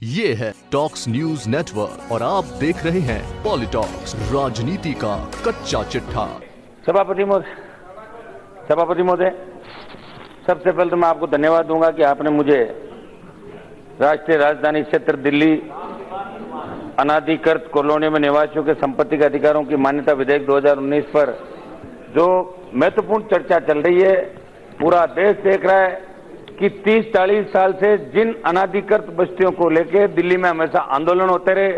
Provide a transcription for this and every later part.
ये है talks news network और आप देख रहे हैं पॉलिटॉक्स, राजनीति का कच्चा चिट्ठा। सभापति महोदय, सबसे पहले तो मैं आपको धन्यवाद दूंगा कि आपने मुझे राष्ट्रीय राजधानी क्षेत्र दिल्ली अनाधिकृत कॉलोनियों में निवासियों के संपत्ति के अधिकारों की मान्यता विधेयक 2019 पर जो महत्वपूर्ण चर्चा चल रही है, पूरा देश देख रहा है कि 30-40 साल से जिन अनाधिकृत बस्तियों को लेकर दिल्ली में हमेशा आंदोलन होते रहे,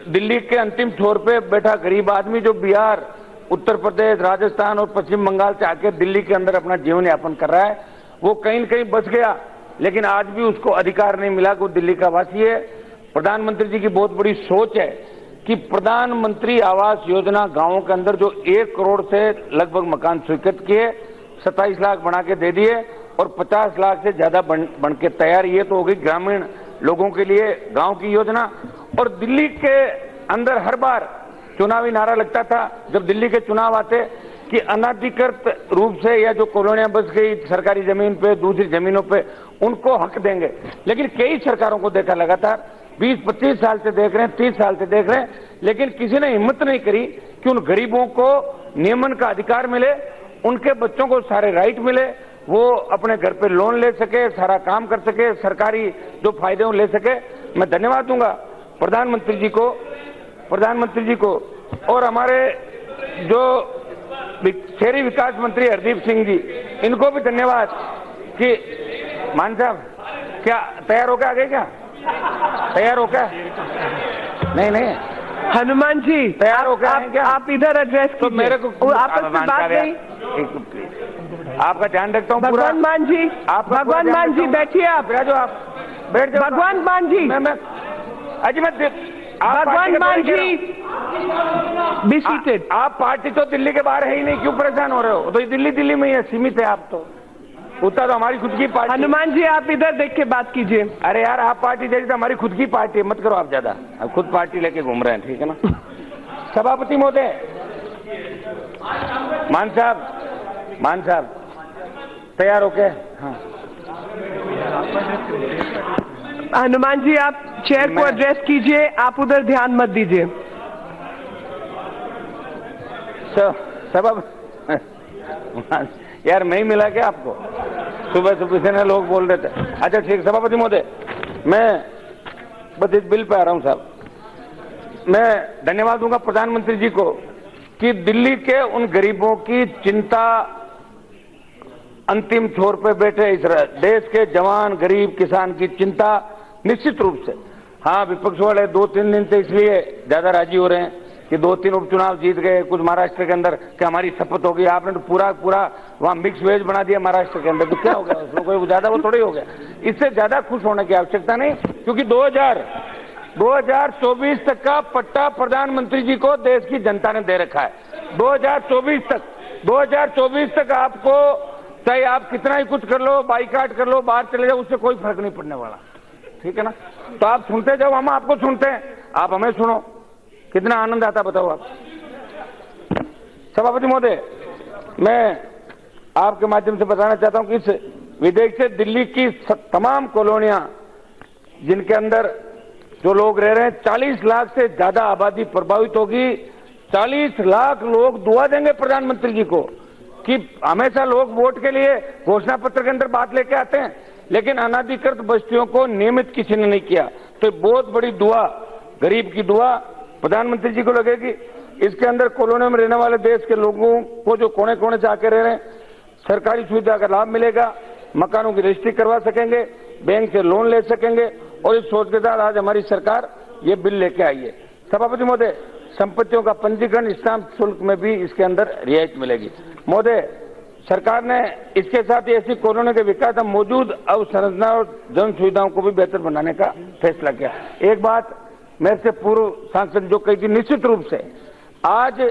दिल्ली के अंतिम छोर पे बैठा गरीब आदमी जो बिहार, उत्तर प्रदेश, राजस्थान और पश्चिम बंगाल से आकर दिल्ली के अंदर अपना जीवन यापन कर रहा है, वो कहीं न कहीं बच गया, लेकिन आज भी उसको अधिकार नहीं मिला कि वो दिल्ली का वासी है। प्रधानमंत्री जी की बहुत बड़ी सोच है कि प्रधानमंत्री आवास योजना गांवों के अंदर जो 1 करोड़ से लगभग मकान स्वीकृत किए, 27 लाख बना के दे दिए और 50 लाख से ज्यादा बन के तैयार। ये तो हो गई ग्रामीण लोगों के लिए गांव की योजना। और दिल्ली के अंदर हर बार चुनावी नारा लगता था जब दिल्ली के चुनाव आते कि अनाधिकृत रूप से या जो कॉलोनियां बस गई सरकारी जमीन पे, दूसरी जमीनों पे, उनको हक देंगे। लेकिन कई सरकारों को देखा लगातार 20-25 साल से देख रहे हैं, 30 साल से देख रहे हैं, लेकिन किसी ने हिम्मत नहीं करी कि उन गरीबों को नियमन का अधिकार मिले, उनके बच्चों को सारे राइट मिले, वो अपने घर पे लोन ले सके, सारा काम कर सके, सरकारी जो फायदे वो ले सके। मैं धन्यवाद दूंगा प्रधानमंत्री जी को और हमारे जो शहरी विकास मंत्री हरदीप सिंह जी, इनको भी धन्यवाद कि मान साहब क्या तैयार हो गया, आगे क्या तैयार हो गया? नहीं हनुमान जी तैयार हो गया क्या? आप इधर एड्रेस तो मेरे को आपस में बात नहीं। आपका ध्यान रखता हूँ। भगवान मान जी, भगवान मान जी बैठिए, आप बैठ जाओ। भगवान मान जी, भगवान मान जी बी सीटेड। आप पार्टी तो दिल्ली के बाहर है ही नहीं, क्यों परेशान हो रहे हो? तो दिल्ली में ही है, सीमित है आप तो। उतना तो हमारी खुद की पार्टी। हनुमान जी आप इधर देख के बात कीजिए। अरे यार, आप पार्टी जैसी तो हमारी खुद की पार्टी है, मत करो आप ज्यादा, आप खुद पार्टी लेके घूम रहे हैं, ठीक है ना? सभापति महोदय, मान साहब तैयार हो गए? हाँ। हनुमान जी आप चेयर को एड्रेस कीजिए, आप उधर ध्यान मत दीजिए। यार नहीं मिला क्या आपको? सुबह से लोग बोल रहे थे। अच्छा ठीक, सभापति महोदय, मैं बस इस बिल पे आ रहा हूं साहब। मैं धन्यवाद दूंगा प्रधानमंत्री जी को कि दिल्ली के उन गरीबों की चिंता, अंतिम छोर पे बैठे इस देश के जवान गरीब किसान की चिंता निश्चित रूप से, हाँ विपक्ष वाले 2-3 दिन से इसलिए ज्यादा राजी हो रहे हैं कि 2-3 उपचुनाव जीत गए, कुछ महाराष्ट्र के अंदर कि हमारी शपथ हो गई, आपने तो पूरा वहां मिक्स वेज बना दिया महाराष्ट्र के अंदर, तो क्या हो गया उसमें? कोई ज्यादा वो थोड़ी हो गया। इससे ज्यादा खुश होने की आवश्यकता नहीं, क्योंकि 2024 तक का पट्टा प्रधानमंत्री जी को देश की जनता ने दे रखा है। 2024 तक आपको चाहे आप कितना ही कुछ कर लो, बाइकाट कर लो, बाहर चले जाओ, उससे कोई फर्क नहीं पड़ने वाला, ठीक है ना? तो आप सुनते जाओ, हम आपको सुनते हैं, आप हमें सुनो, कितना आनंद आता बताओ आप। सभापति महोदय, मैं आपके माध्यम से बताना चाहता हूं कि इस विधेयक से दिल्ली की तमाम कॉलोनियां जिनके अंदर जो लोग रह रहे हैं, 40 लाख से ज्यादा आबादी प्रभावित होगी। 40 लाख लोग दुआ देंगे प्रधानमंत्री जी को कि हमेशा लोग वोट के लिए घोषणा पत्र के अंदर बात लेके आते हैं, लेकिन अनाधिकृत बस्तियों को नियमित किसी ने नहीं किया। तो बहुत बड़ी दुआ, गरीब की दुआ प्रधानमंत्री जी को लगेगी। इसके अंदर कॉलोनियों में रहने वाले देश के लोगों को जो कोने कोने से आके रह रहे हैं, सरकारी सुविधा का लाभ मिलेगा, मकानों की रजिस्ट्री करवा सकेंगे, बैंक से लोन ले सकेंगे, और इस सोच के साथ आज हमारी सरकार ये बिल लेके आई है। सभापति महोदय, संपत्तियों का पंजीकरण, स्टाम्प शुल्क में भी इसके अंदर रियायत मिलेगी। महोदय, सरकार ने इसके साथ ही ऐसी कॉलोनियों के विकास और मौजूद अवसंरचना और जन सुविधाओं को भी बेहतर बनाने का फैसला किया। एक बात मेरे से पूर्व सांसद जो कही थी, निश्चित रूप से आज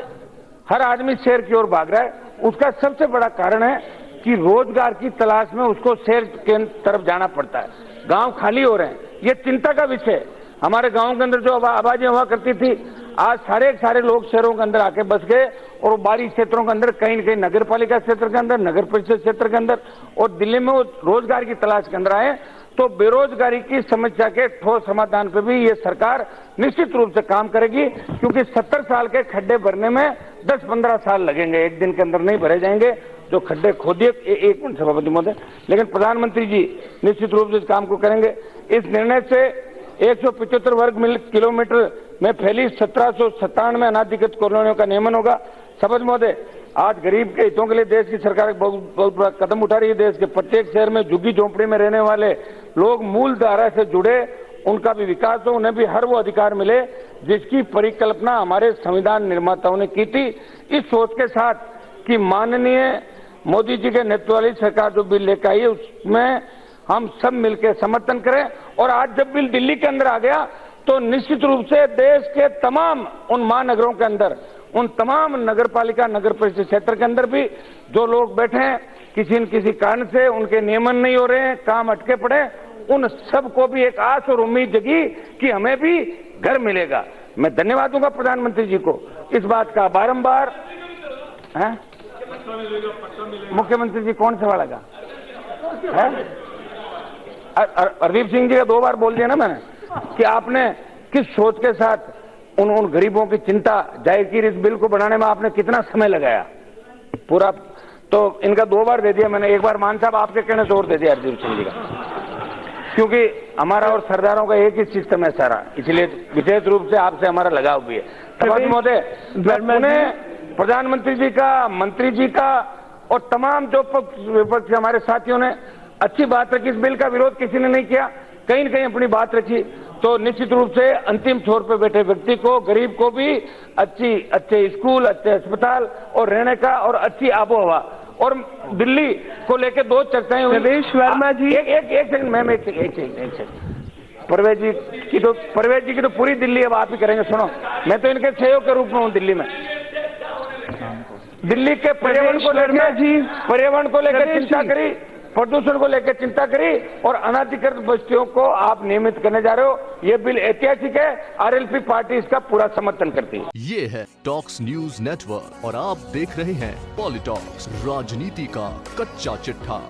हर आदमी शहर की ओर भाग रहा है, उसका सबसे बड़ा कारण है कि रोजगार की तलाश में उसको शहर के तरफ जाना पड़ता है, गांव खाली हो रहे हैं। ये चिंता का विषय है। हमारे गांव के अंदर जो आबादी हुआ करती थी, आज सारे लोग शहरों के अंदर आके बस गए, और बाहरी क्षेत्रों के अंदर कहीं न कहीं नगर पालिका क्षेत्र के अंदर, नगर परिषद क्षेत्र के अंदर, और दिल्ली में वो रोजगार की तलाश के अंदर आए। तो बेरोजगारी की समस्या के ठोस समाधान पे भी ये सरकार निश्चित रूप से काम करेगी, क्योंकि 70 साल के खड्डे भरने में 10-15 साल लगेंगे, एक दिन के अंदर नहीं भरे जाएंगे जो खड्डे खोदिए। एक मिनट सभापति महोदय, लेकिन प्रधानमंत्री जी निश्चित रूप से इस काम को करेंगे। इस निर्णय से 175 वर्ग किलोमीटर में फैली 1797 अनाधिकृत कॉलोनियों का नियमन होगा। सभापति महोदय, आज गरीब के हितों के लिए देश की सरकार बहुत बड़ा कदम उठा रही है। देश के प्रत्येक शहर में झुग्गी झोंपड़ी में रहने वाले लोग मूल धारा से जुड़े, उनका भी विकास हो, उन्हें भी हर वो अधिकार मिले जिसकी परिकल्पना हमारे संविधान निर्माताओं ने की थी। इस सोच के साथ कि माननीय मोदी जी के नेतृत्व वाली सरकार जो बिल लेकर आई है उसमें हम सब मिलकर समर्थन करें। और आज जब बिल दिल्ली के अंदर आ गया तो निश्चित रूप से देश के तमाम उन महानगरों के अंदर, उन तमाम नगर पालिका नगर परिषद क्षेत्र के अंदर भी जो लोग बैठे हैं किसी न किसी कारण से उनके नियमन नहीं हो रहे हैं, काम अटके पड़े, उन सबको भी एक आस और उम्मीद जगी कि हमें भी घर मिलेगा। मैं धन्यवाद दूंगा प्रधानमंत्री जी को इस बात का बारंबार। मुख्यमंत्री जी कौन से वाला का है? हरदीप सिंह जी का 2 बार बोल दिया ना मैंने कि आपने किस सोच के साथ उन गरीबों की चिंता जाहिर की। इस बिल को बनाने में आपने कितना समय लगाया पूरा, तो इनका 2 बार दे दिया मैंने। एक बार मान साहब आपके कहने से और दे दिया हरदीप सिंह जी का, क्योंकि हमारा और सरदारों का एक ही सिस्टम है सारा, इसलिए विशेष रूप से आपसे हमारा लगाव भी है। सभापति महोदय, प्रधानमंत्री जी का, मंत्री जी का और तमाम जो विपक्ष हमारे साथियों ने अच्छी बात रखी। इस बिल का विरोध किसी ने नहीं किया, कहीं न कहीं अपनी बात रखी। तो निश्चित रूप से अंतिम छोर पर बैठे व्यक्ति को, गरीब को भी अच्छे स्कूल, अच्छे अस्पताल और रहने का और अच्छी आबोहवा। और दिल्ली को लेकर 2 चर्चाएं हुई। रमेश वर्मा जी, एक सेकंड मैम, एक सेकंड। परवेज जी की तो पूरी दिल्ली अब आप ही करेंगे। सुनो, मैं तो इनके सहयोग के रूप में हूँ दिल्ली में। दिल्ली के पर्यावरण को लेकर चिंता करी, प्रदूषण को लेकर चिंता करी और अनाधिकृत बस्तियों को आप नियमित करने जा रहे हो। ये बिल ऐतिहासिक है, आरएलपी पार्टी इसका पूरा समर्थन करती है। ये है टॉक्स न्यूज नेटवर्क और आप देख रहे हैं पॉलिटॉक्स, राजनीति का कच्चा चिट्ठा।